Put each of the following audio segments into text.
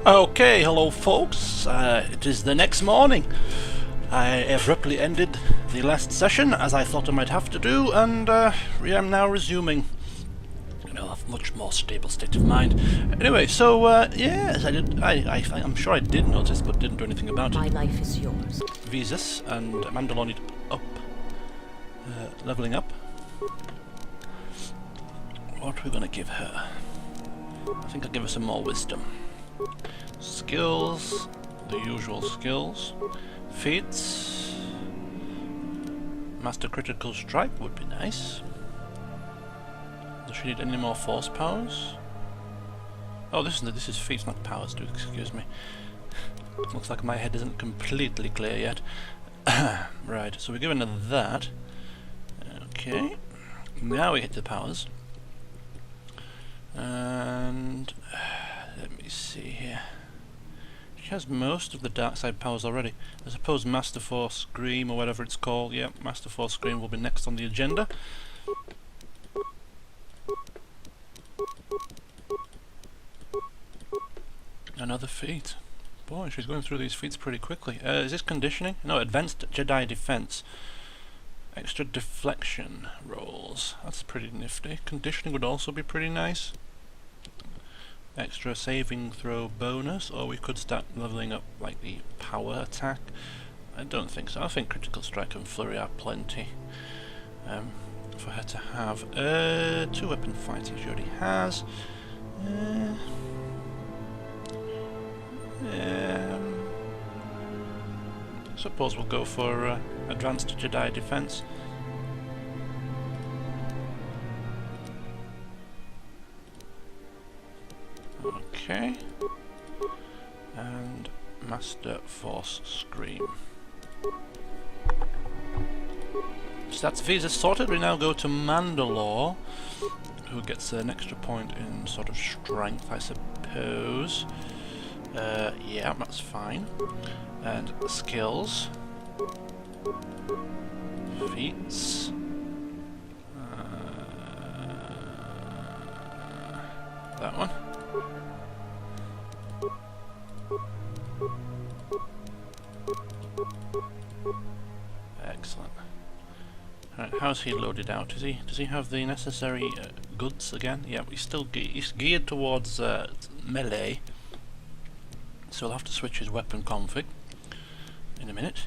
Okay, hello folks, it is the next morning. I abruptly ended the last session, as I thought I might have to do, and we am now resuming in a much more stable state of mind. Anyway, so yes, I'm sure I did notice, but didn't do anything about it. My life is yours. Visas and Mandalore need up, leveling up. What are we going to give her? I think I'll give her some more wisdom. Skills, the usual skills. Feats. Master Critical Strike would be nice. Does she need any more force powers? Oh, this is feats, not powers, do excuse me. Looks like my head isn't completely clear yet. Right, so we're giving her that. Okay. Now we hit the powers. And let me see here. She has most of the dark side powers already. I suppose Master Force Scream or whatever it's called. Yeah, Master Force Scream will be next on the agenda. Another feat. Boy, she's going through these feats pretty quickly. Is this conditioning? No, Advanced Jedi Defense. Extra deflection rolls. That's pretty nifty. Conditioning would also be pretty nice. Extra saving throw bonus, or we could start leveling up like the power attack. I don't think so. I think Critical Strike and Flurry are plenty for her to have. 2 weapon fighting she already has. Suppose we'll go for Advanced Jedi Defense. Okay. And Master Force Scream. So that's Visa sorted. We now go to Mandalore, who gets an extra point in sort of strength, I suppose. Yeah, that's fine. And skills. Feats. That one. Excellent. Right, how's he loaded out? Does he have the necessary goods again? Yeah, he's geared towards melee, so he'll have to switch his weapon config in a minute.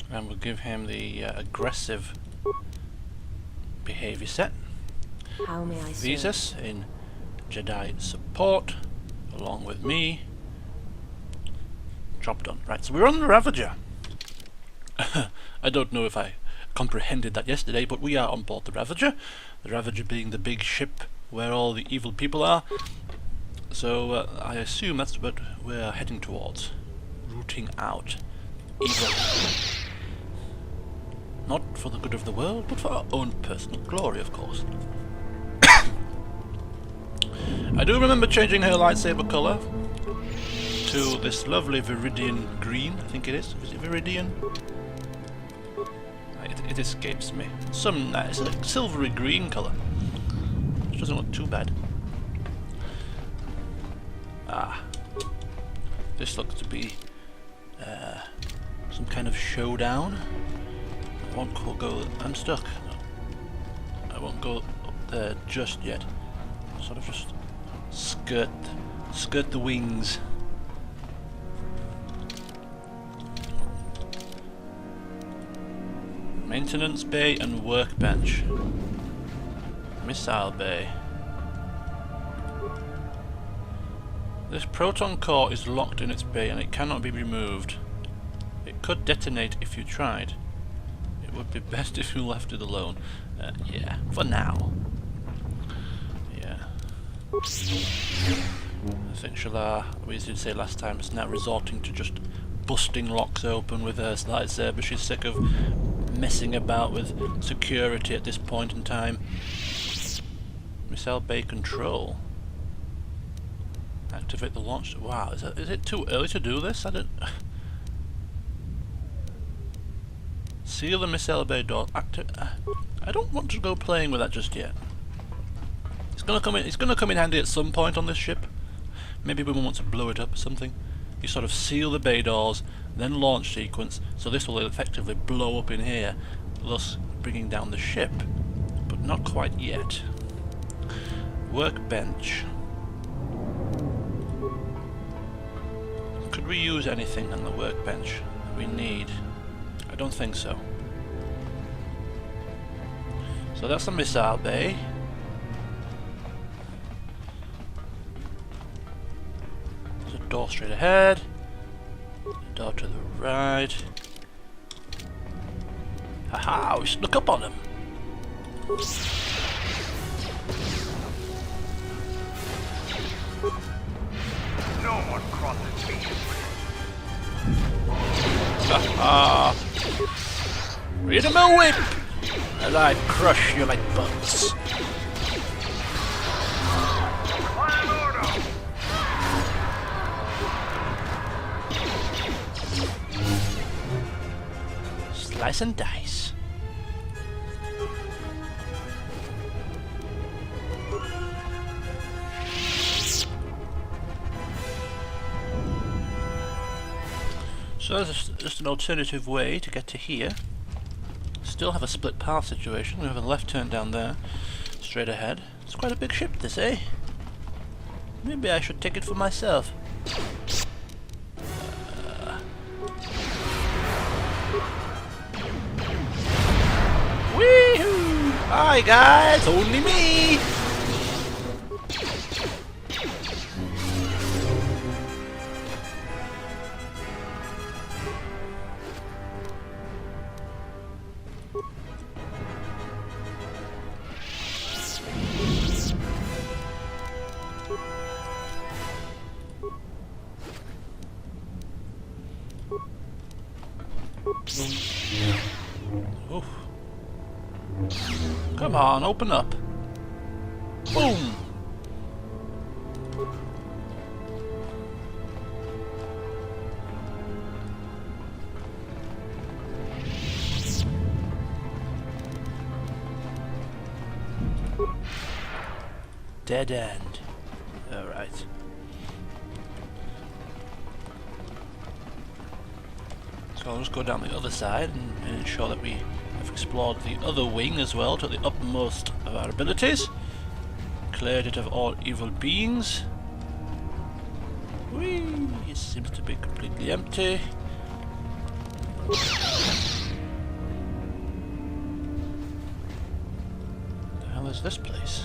And we'll give him the aggressive behavior set. How may I serve? Visas in Jedi support, along with me. Job done. Right, so we're on the Ravager. I don't know if I comprehended that yesterday, but we are on board the Ravager. The Ravager being the big ship where all the evil people are. So I assume that's what we're heading towards. Rooting out evil. Not for the good of the world, but for our own personal glory, of course. I do remember changing her lightsaber colour to this lovely Viridian green, I think it is. Is it Viridian? It escapes me. Some nice, like silvery green colour. Which doesn't look too bad. Ah. This looks to be some kind of showdown. I won't go. I'm stuck. I won't go up there just yet. Sort of just skirt the wings. Maintenance bay and workbench. Missile bay. This proton core is locked in its bay and it cannot be removed. It could detonate if you tried. It would be best if you left it alone. Yeah, for now. Yeah. I think Shalar, we did say last time, is now resorting to just busting locks open with her lightsaber. She's sick of messing about with security at this point in time. Missile bay control. Activate the launch. Wow, is it too early to do this? I don't. Seal the missile bay door. I don't want to go playing with that just yet. It's gonna come in handy at some point on this ship. Maybe we want to blow it up or something. You sort of seal the bay doors, then launch sequence, so this will effectively blow up in here, thus bringing down the ship. But not quite yet. Workbench. Could we use anything on the workbench that we need? I don't think so. So that's the missile bay. There's a door straight ahead. A door to the right. Haha, we snuck up on him. No one crosses me. Haha. Read him a whip! As I crush you like bugs. Fire order! Slice and dice. So there's just an alternative way to get to here. Still have a split path situation. We have a left turn down there, straight ahead. It's quite a big ship this, eh? Maybe I should take it for myself. Wee-hoo! Hi guys, only me! Oof. Come on, open up. Boom! Dead end. Alright. So I'll just go down the other side and ensure that we have explored the other wing as well to the utmost of our abilities. Cleared it of all evil beings. Whee! It seems to be completely empty. The hell is this place?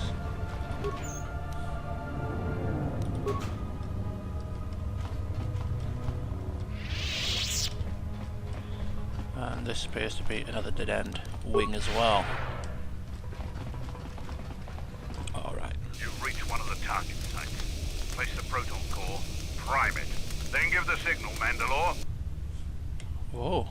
And this appears to be another dead-end wing as well. Alright. You've reached one of the target sites. Place the proton core, prime it, then give the signal, Mandalore. Whoa.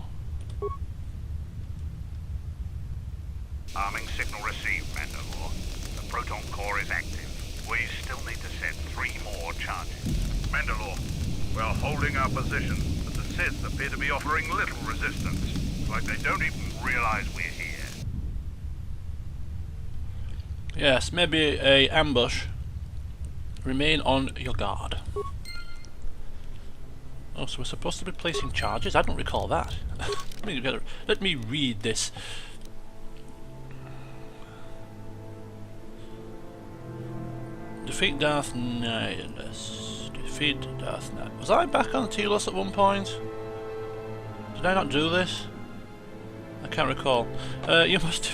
Arming signal received, Mandalore. The proton core is active. We still need to send 3 more charges. Mandalore, we're holding our position, but the Sith appear to be offering little resistance. Like they don't even realize we're here. Yes, maybe a ambush. Remain on your guard. Oh, so we're supposed to be placing charges? I don't recall that. Let me read this. Defeat Darth Nihilus. Defeat Darth Nihilus. Was I back on Telos at one point? Did I not do this? I can't recall. You must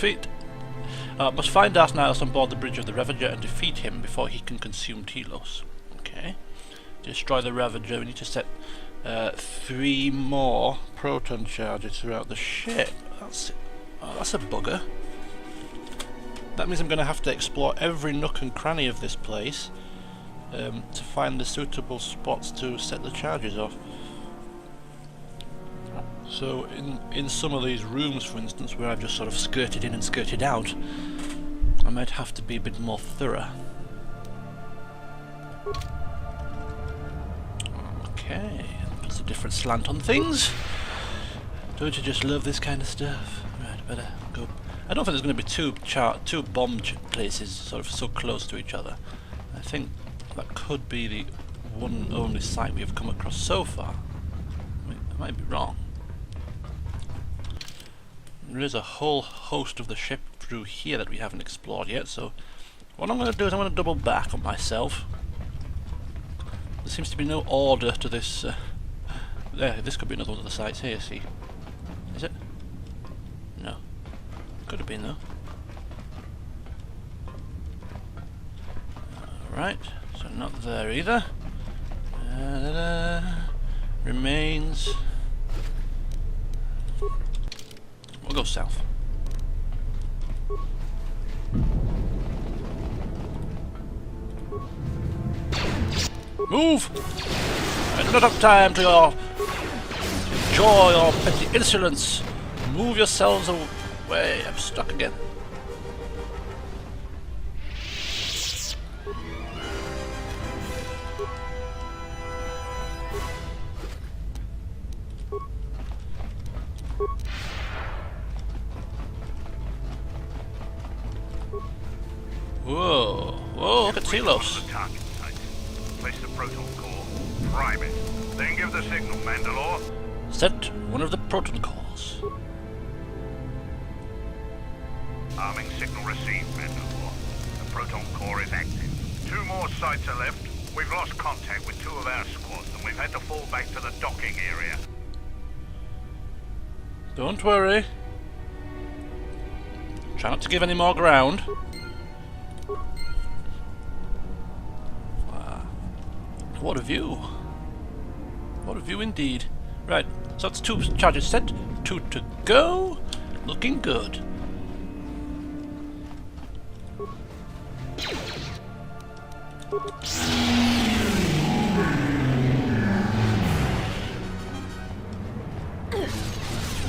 must find Darth Nihilus on board the bridge of the Ravager and defeat him before he can consume Telos. Okay. Destroy the Ravager. We need to set 3 more proton charges throughout the ship. That's a bugger. That means I'm going to have to explore every nook and cranny of this place to find the suitable spots to set the charges off. So in some of these rooms, for instance, where I've just sort of skirted in and skirted out, I might have to be a bit more thorough. Okay, puts a different slant on things. Don't you just love this kind of stuff? Right, better go. I don't think there's going to be two bomb places sort of so close to each other. I think that could be the one only site we have come across so far. I might be wrong. There is a whole host of the ship through here that we haven't explored yet, so what I'm going to do is I'm going to double back on myself. There seems to be no order to this. There, this could be another one of the sites here, see? Is it? No. Could have been though. Alright, so not there either. Remains. We'll go south. Move! I do not have time to enjoy your petty insolence. Move yourselves away. I'm stuck again. Whoa, whoa, look at Telos. The target site. Place the proton core. Prime it. Then give the signal, Mandalore. Set one of the proton cores. Arming signal received, Mandalore. The proton core is active. 2 more sites are left. We've lost contact with 2 of our squads, and we've had to fall back to the docking area. Don't worry. Try not to give any more ground. What a view. What a view indeed. Right, so that's 2 charges set, 2 to go. Looking good.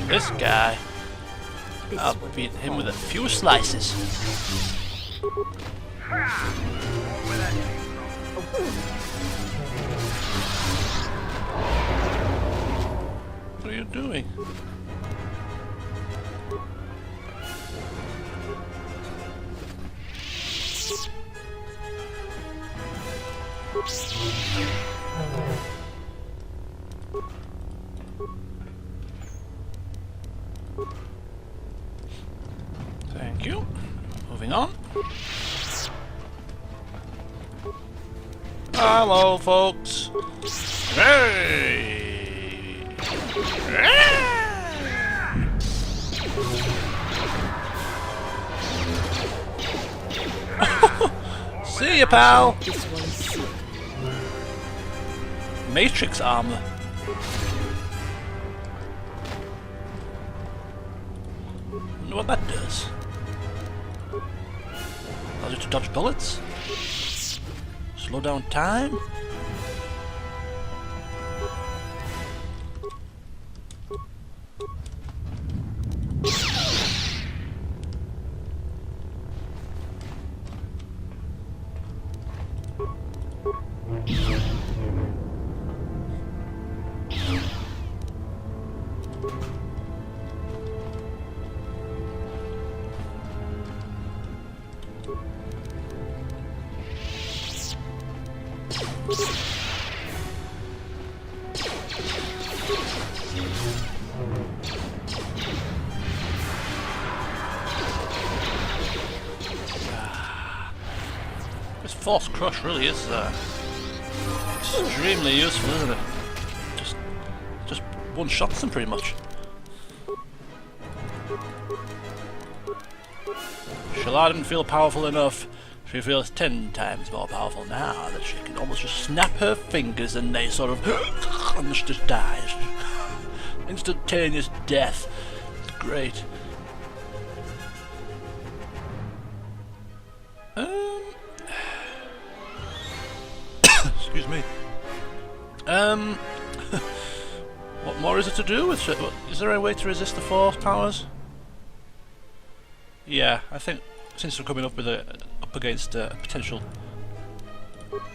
This guy, I'll beat him with a few slices. What are you doing? Thank you. Moving on. Hello, folks. Hey! See ya, pal. Matrix armor. Wonder what that does. Allows you to dodge bullets. Slow down time. This Force Crush really is extremely useful, isn't it? Just one-shots them pretty much. Shalar didn't feel powerful enough. She feels 10 times more powerful now that she can almost just snap her fingers and they sort of and she just dies. Instantaneous death. It's great. Excuse me. What more is it to do with it? Is there a way to resist the Force powers? Yeah, I think since we're coming up with up against a potential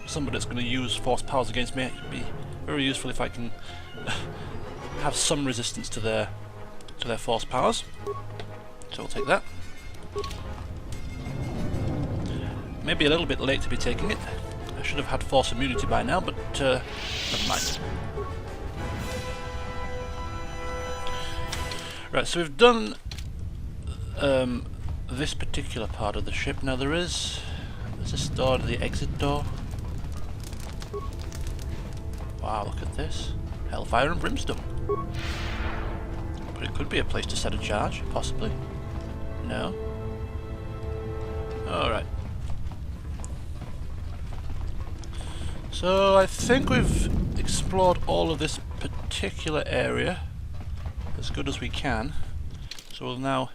somebody that's going to use Force powers against me, it'd be very useful if I can have some resistance to their Force powers. So we'll take that. Maybe a little bit late to be taking it. I should have had force immunity by now, but never mind. Right, so we've done this particular part of the ship. Now there's this door, the exit door. Wow, look at this. Hellfire and brimstone. But it could be a place to set a charge, possibly. No? Alright. So I think we've explored all of this particular area as good as we can. So we'll now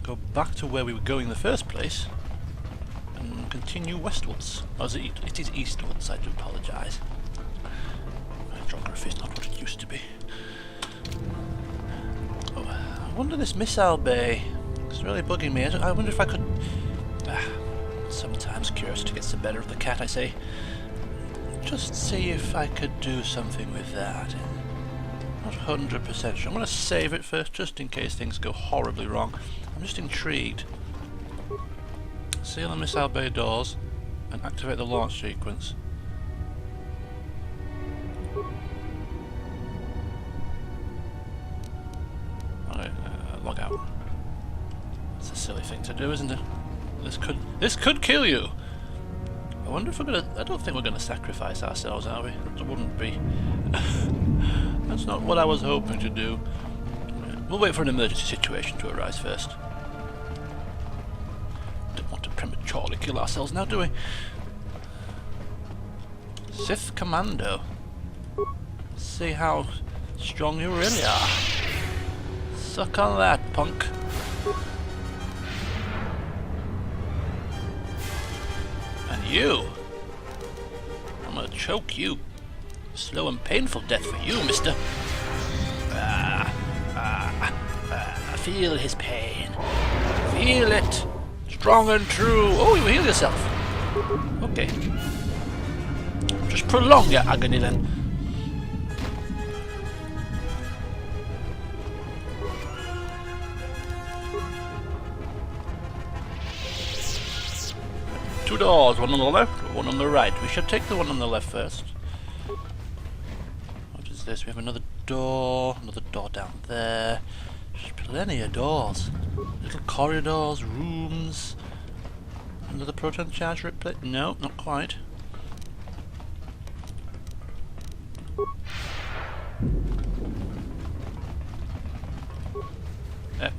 go back to where we were going in the first place and continue westwards. Oh, it is eastwards, I do apologise. My geography is not what it used to be. Oh, I wonder this missile bay. It's really bugging me. I wonder if I could... sometimes curiosity gets the better of the cat, I say. Just see if I could do something with that. Not 100% sure. I'm going to save it first, just in case things go horribly wrong. I'm just intrigued. Seal the missile bay doors and activate the launch sequence. Alright, log out. That's a silly thing to do, isn't it? This could kill you. I wonder if we're gonna... I don't think we're gonna sacrifice ourselves, are we? That wouldn't be... That's not what I was hoping to do. We'll wait for an emergency situation to arise first. Don't want to prematurely kill ourselves now, do we? Sith Commando. Let's see how strong you really are. Suck on that, punk. And you. I'm gonna choke you. Slow and painful death for you, mister. Feel his pain. Feel it. Strong and true. Oh, you heal yourself. Okay. Just prolong your agony then. Two doors, one on the left, one on the right. We should take the one on the left first. What is this? We have another door down there. There's plenty of doors. Little corridors, rooms. Another proton charge replay? No, not quite.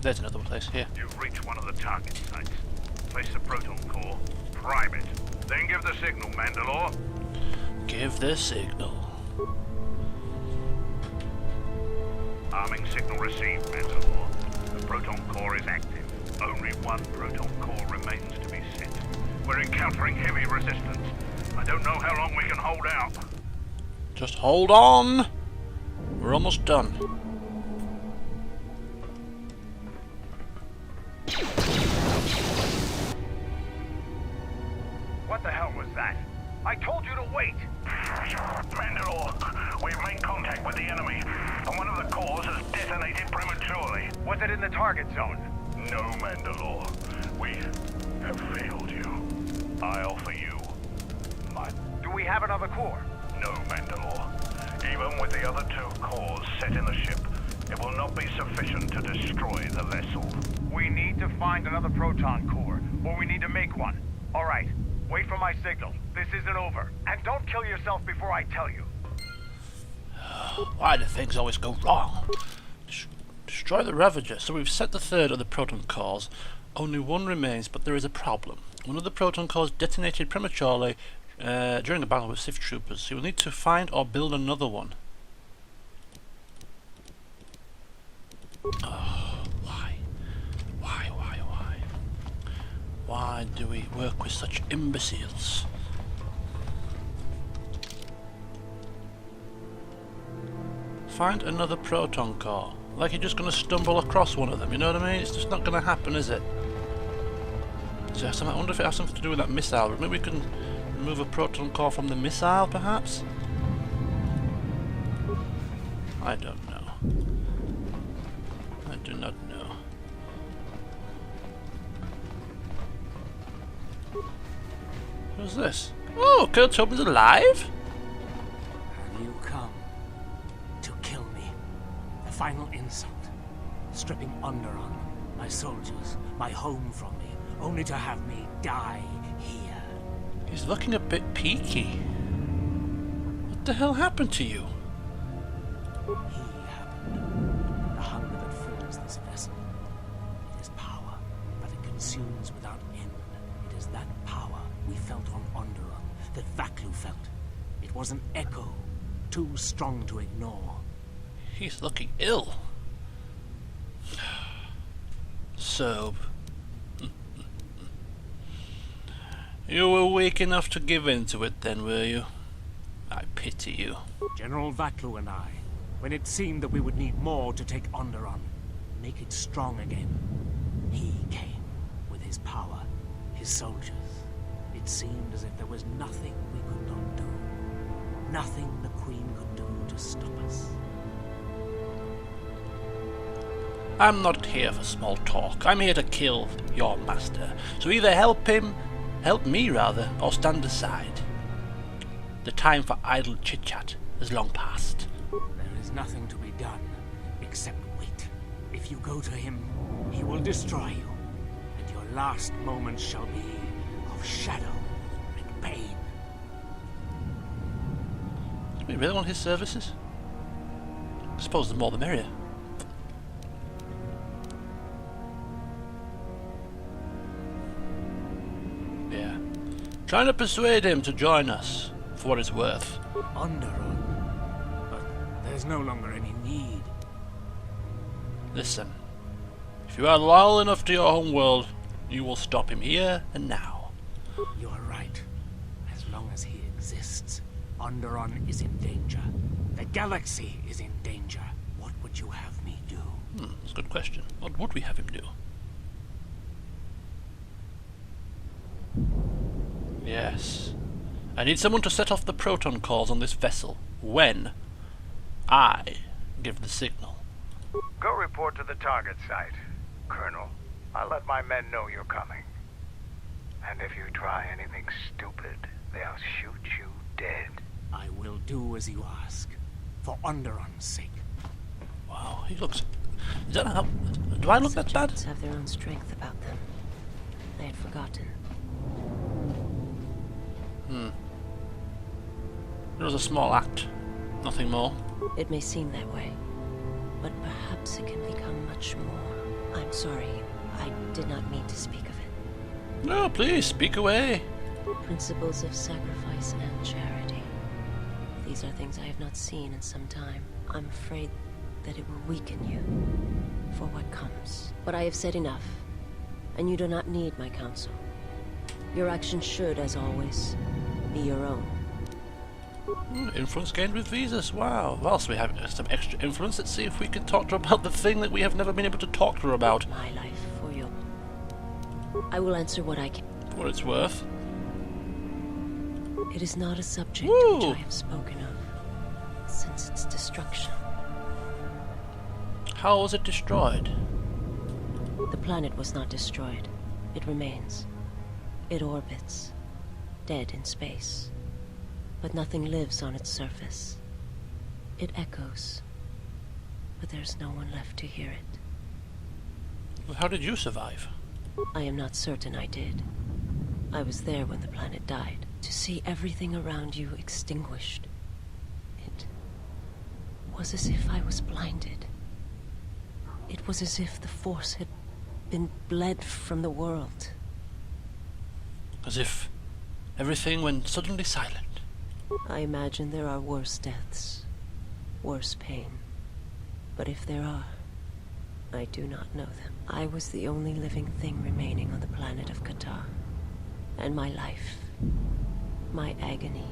There's another place here. You've reached one of the target sites. Place the proton core, prime it, then give the signal, Mandalore. Give the signal. Arming signal received, Mandalore. The proton core is active. Only one proton core remains to be set. We're encountering heavy resistance. I don't know how long we can hold out. Just hold on. We're almost done. What the hell was that? I told you to wait! Mandalore, we've made contact with the enemy, and one of the cores has detonated prematurely. Was it in the target zone? No, Mandalore. We have failed you. I offer you my... Do we have another core? No, Mandalore. Even with the other two cores set in the ship, it will not be sufficient to destroy the vessel. We need to find another proton core, or we need to make one. All right. Wait for my signal. This isn't over. And don't kill yourself before I tell you. Why do things always go wrong? Destroy the Ravager. So we've set the third of the proton cores. Only one remains, but there is a problem. One of the proton cores detonated prematurely during a battle with Sith troopers. So you'll need to find or build another one. Oh, why? Why? Why do we work with such imbeciles? Find another proton core. Like you're just going to stumble across one of them, you know what I mean? It's just not going to happen, is it? So I wonder if it has something to do with that missile. Maybe we can remove a proton core from the missile, perhaps? I don't know. I do not know. Who's this? Oh, KOTOR is alive? Have you come to kill me? The final insult. Stripping Onderon, my soldiers, my home from me, only to have me die here. He's looking a bit peaky. What the hell happened to you? He happened. The hunger that fills this vessel. It is power, but it consumes without end. It is that power we felt on Onderon, that Vaklu felt. It was an echo, too strong to ignore. He's looking ill. Sob. You were weak enough to give in to it then, were you? I pity you. General Vaklu and I, when it seemed that we would need more to take Onderon, make it strong again, he came with his power, his soldiers. It seemed as if there was nothing we could not do. Nothing the Queen could do to stop us. I'm not here for small talk. I'm here to kill your master. So either help me rather, or stand aside. The time for idle chit-chat is long past. There is nothing to be done, except wait. If you go to him, he will destroy you, and your last moments shall be of shadow and pain. Do we really want his services? I suppose the more the merrier. Yeah. Trying to persuade him to join us, for what it's worth. Onderon. But there's no longer any need. Listen, if you are loyal enough to your home world, you will stop him here and now. You are right. As long as he exists, Onderon is in danger. The galaxy is in danger. What would you have me do? That's a good question. What would we have him do? Yes. I need someone to set off the proton cores on this vessel when I give the signal. Go report to the target site, Colonel. I'll let my men know you're coming. And if you try anything stupid, they'll shoot you dead. I will do as you ask, for Onderon's sake. Wow, he looks... Is that how... Do I look that bad? Subjects have their own strength about them. I had forgotten. It was a small act. Nothing more. It may seem that way, but perhaps it can become much more. I'm sorry. I did not mean to speak of it. No, please, speak away. Principles of sacrifice and charity. These are things I have not seen in some time. I'm afraid that it will weaken you for what comes. But I have said enough, and you do not need my counsel. Your actions should, as always, be your own. Influence gained with visas. Wow. Well, so we have some extra influence. Let's see if we can talk to her about the thing that we have never been able to talk to her about. My life for your... I will answer what I can. For what it's worth. It is not a subject Woo! which I have spoken of since its destruction. How was it destroyed? The planet was not destroyed. It remains. It orbits, dead in space. But nothing lives on its surface. It echoes, but there's no one left to hear it. Well, how did you survive? I am not certain I did. I was there when the planet died. To see everything around you extinguished. It was as if I was blinded. It was as if the force had been bled from the world. As if everything went suddenly silent. I imagine there are worse deaths, worse pain. But if there are, I do not know them. I was the only living thing remaining on the planet of KOTOR. And my life, my agony,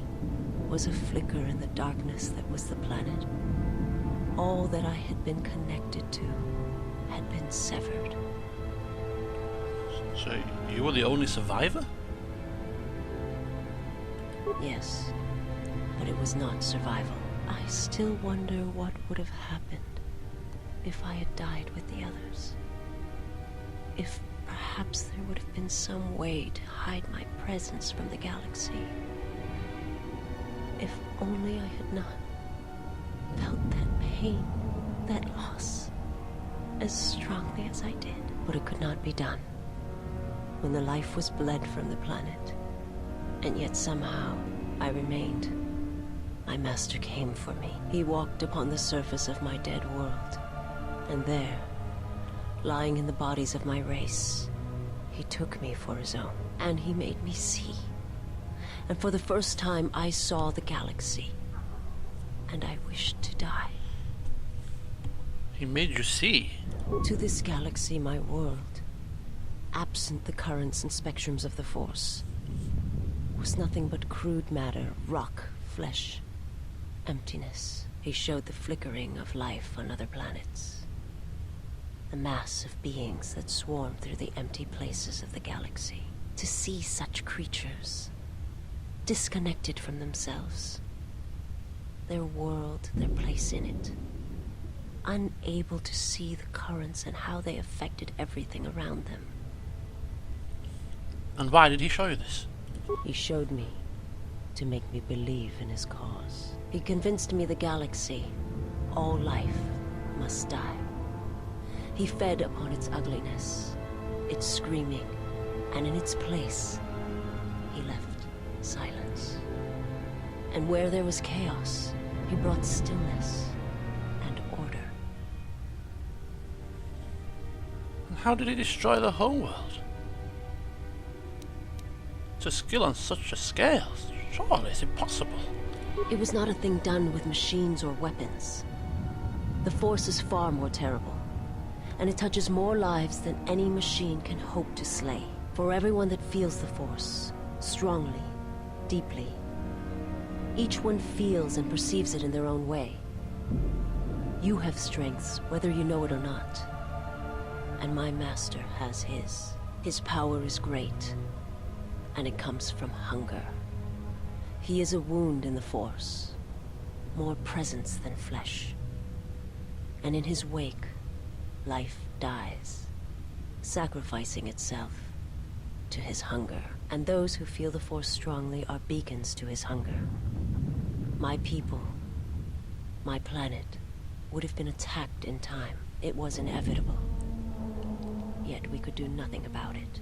was a flicker in the darkness that was the planet. All that I had been connected to had been severed. So you were the only survivor? Yes, but it was not survival. I still wonder what would have happened if I had died with the others. If perhaps there would have been some way to hide my presence from the galaxy. If only I had not felt that pain, that loss, as strongly as I did. But it could not be done. When the life was bled from the planet, and yet somehow I remained, my master came for me. He walked upon the surface of my dead world, and there, lying in the bodies of my race, he took me for his own, and he made me see. And for the first time, I saw the galaxy, and I wished to die. He made you see? To this galaxy, my world, absent the currents and spectrums of the Force, was nothing but crude matter, rock, flesh, emptiness. He showed the flickering of life on other planets. The mass of beings that swarm through the empty places of the galaxy. To see such creatures, disconnected from themselves, their world, their place in it, unable to see the currents and how they affected everything around them. And why did he show you this? He showed me to make me believe in his cause. He convinced me the galaxy, all life, must die. He fed upon its ugliness, its screaming, and in its place, he left silence. And where there was chaos, he brought stillness and order. And how did he destroy the whole world? To skill on such a scale, surely it's impossible. It was not a thing done with machines or weapons. The Force is far more terrible, and it touches more lives than any machine can hope to slay. For everyone that feels the Force, strongly, deeply, each one feels and perceives it in their own way. You have strengths, whether you know it or not. And my master has his. His power is great, and it comes from hunger. He is a wound in the Force, more presence than flesh. And in his wake, life dies, sacrificing itself to his hunger. And those who feel the Force strongly are beacons to his hunger. My people, my planet, would have been attacked in time. It was inevitable. Yet we could do nothing about it.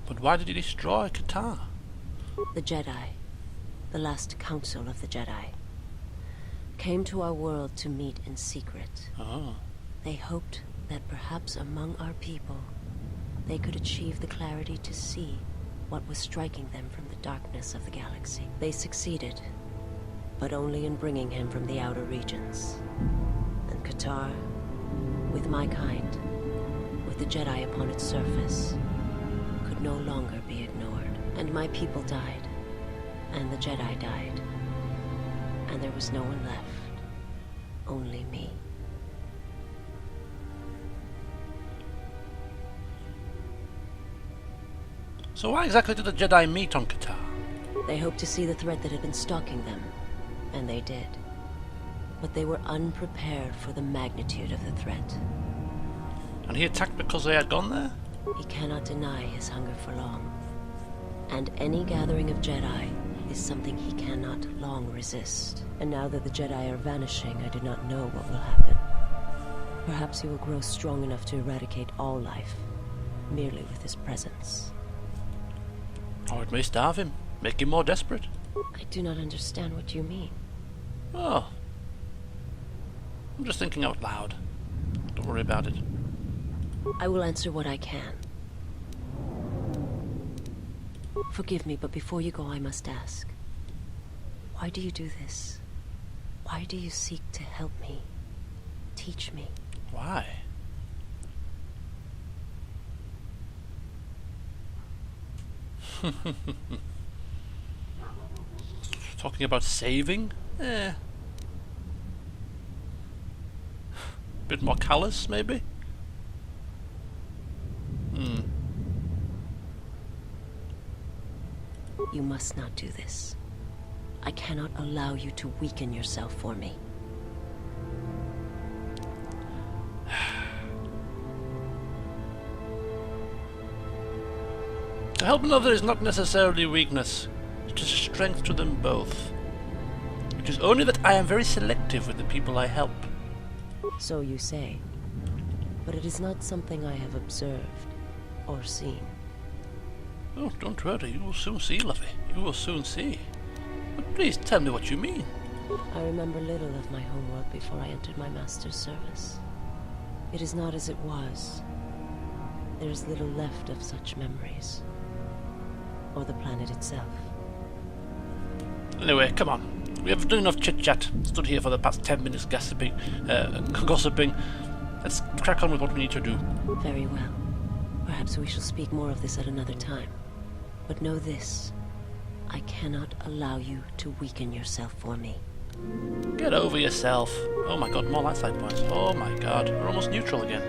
But why did he destroy KOTOR? The Jedi, the last council of the Jedi, came to our world to meet in secret. Oh. They hoped that perhaps among our people, they could achieve the clarity to see what was striking them from the darkness of the galaxy. They succeeded, but only in bringing him from the outer regions. And KOTOR, with my kind, with the Jedi upon its surface, could no longer be ignored. And my people died, and the Jedi died, and there was no one left, only me. So why exactly did the Jedi meet on KOTOR? They hoped to see the threat that had been stalking them, and they did. But they were unprepared for the magnitude of the threat. And he attacked because they had gone there? He cannot deny his hunger for long. And any gathering of Jedi is something he cannot long resist. And now that the Jedi are vanishing, I do not know what will happen. Perhaps he will grow strong enough to eradicate all life, merely with his presence. Or it may starve him, make him more desperate. I do not understand what you mean. Oh. I'm just thinking out loud. Don't worry about it. I will answer what I can. Forgive me, but before you go, I must ask. Why do you do this? Why do you seek to help me? Teach me? Why? Talking about saving? Bit more callous, maybe? You must not do this. I cannot allow you to weaken yourself for me. To help another is not necessarily weakness. It is a strength to them both. It is only that I am very selective with the people I help. So you say. But it is not something I have observed or seen. Oh, don't worry, you will soon see, Lovey. You will soon see. But please tell me what you mean. I remember little of my homeworld before I entered my master's service. It is not as it was. There is little left of such memories. Or the planet itself. Anyway, come on. We have done enough chit-chat. Stood here for the past 10 minutes gossiping. Let's crack on with what we need to do. Very well. Perhaps we shall speak more of this at another time. But know this. I cannot allow you to weaken yourself for me. Get over yourself. Oh my god, more light side points. Oh my god, we're almost neutral again.